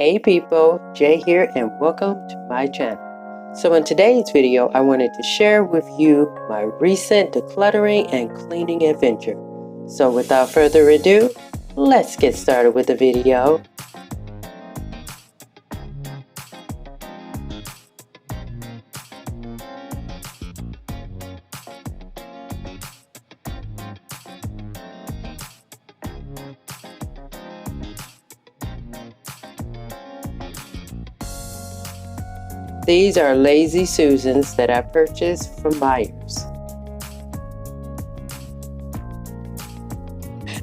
Hey people, Jay here and welcome to my channel. So in today's video, I wanted to share with you my recent decluttering and cleaning adventure. So without further ado, let's get started with the video. These are Lazy Susans that I purchased from Myers.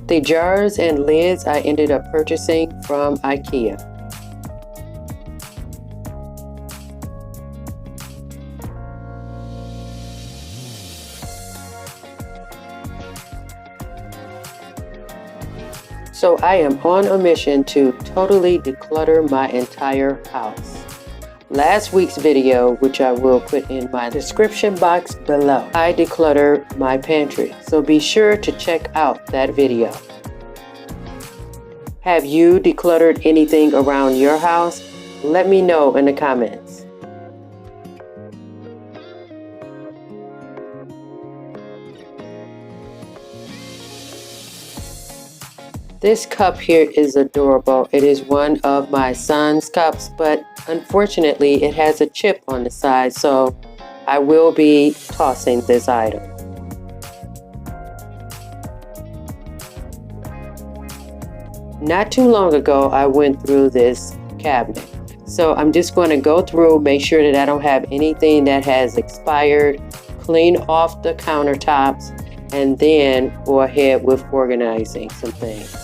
The jars and lids I ended up purchasing from IKEA. So I am on a mission to totally declutter my entire house. Last week's video, which I will put in my description box below, I decluttered my pantry, so be sure to check out that video. Have you decluttered anything around your house? Let me know in the comments. This cup here is adorable. It is one of my son's cups, but unfortunately it has a chip on the side, so I will be tossing this item. Not too long ago, I went through this cabinet. So I'm just going to go through, make sure that I don't have anything that has expired, clean off the countertops, and then go ahead with organizing some things.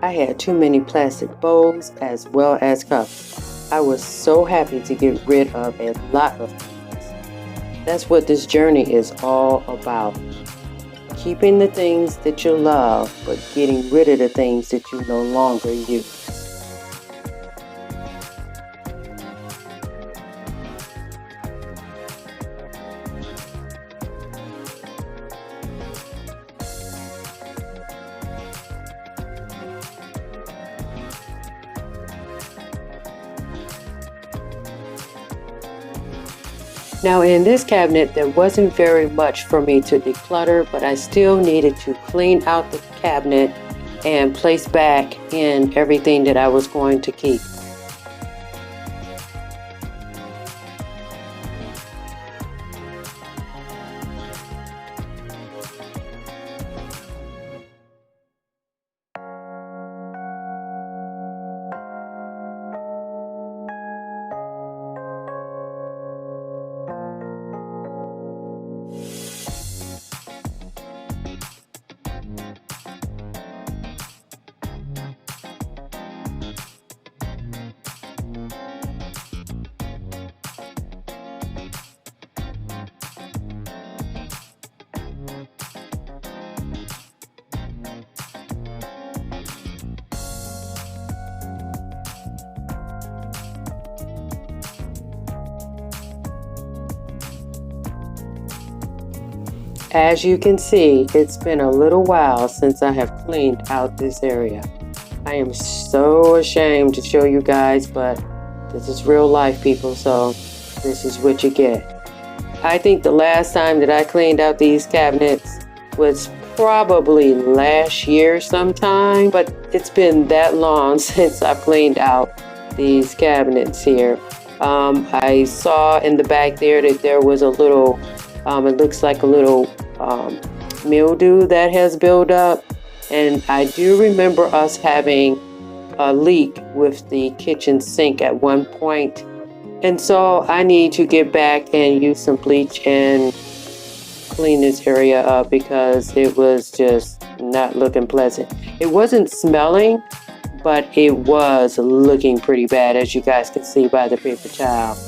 I had too many plastic bowls as well as cups. I was so happy to get rid of a lot of things. That's what this journey is all about. Keeping the things that you love, but getting rid of the things that you no longer use. Now in this cabinet, there wasn't very much for me to declutter, but I still needed to clean out the cabinet and place back in everything that I was going to keep. As you can see, it's been a little while since I have cleaned out this area. I am so ashamed to show you guys, but this is real life, people, so this is what you get. I think the last time that I cleaned out these cabinets was probably last year sometime, but it's been that long since I've cleaned out these cabinets here. I saw in the back there that there was a little, it looks like a little mildew that has built up, and I do remember us having a leak with the kitchen sink at one point, and so I need to get back and use some bleach and clean this area up because it was just not looking pleasant. It wasn't smelling, but it was looking pretty bad, as you guys can see by the paper towel.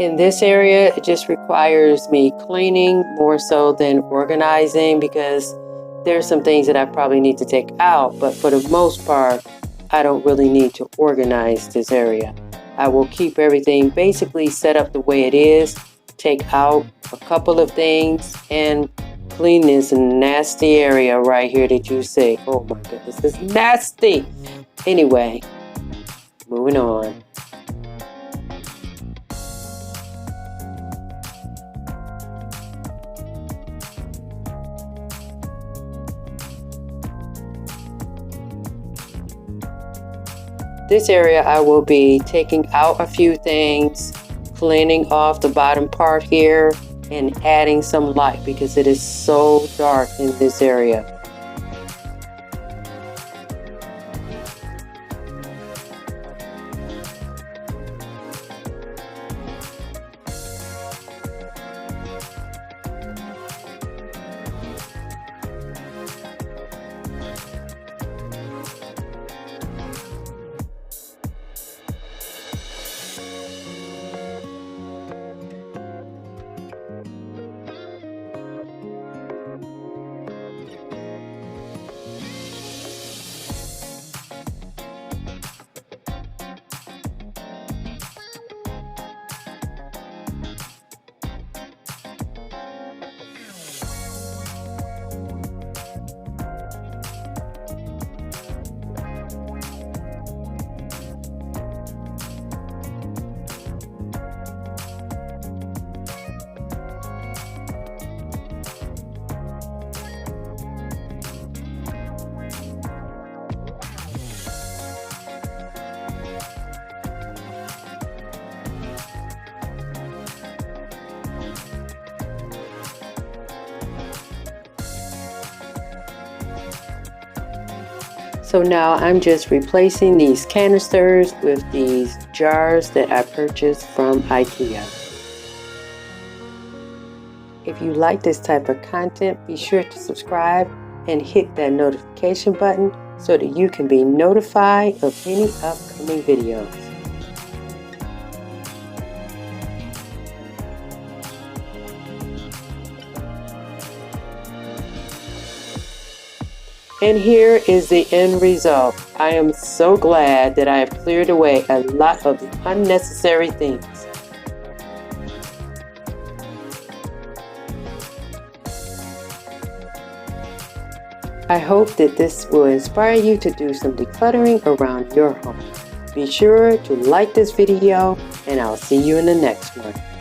In this area, it just requires me cleaning more so than organizing, because there's some things that I probably need to take out, but for the most part, I don't really need to organize this area. I will keep everything basically set up the way it is, take out a couple of things, and clean this nasty area right here that you see. Oh my goodness, it's nasty. Anyway, moving on. This area I will be taking out a few things, cleaning off the bottom part here, and adding some light because it is so dark in this area. So now I'm just replacing these canisters with these jars that I purchased from IKEA. If you like this type of content, be sure to subscribe and hit that notification button so that you can be notified of any upcoming videos. And here is the end result. I am so glad that I have cleared away a lot of the unnecessary things. I hope that this will inspire you to do some decluttering around your home. Be sure to like this video, and I'll see you in the next one.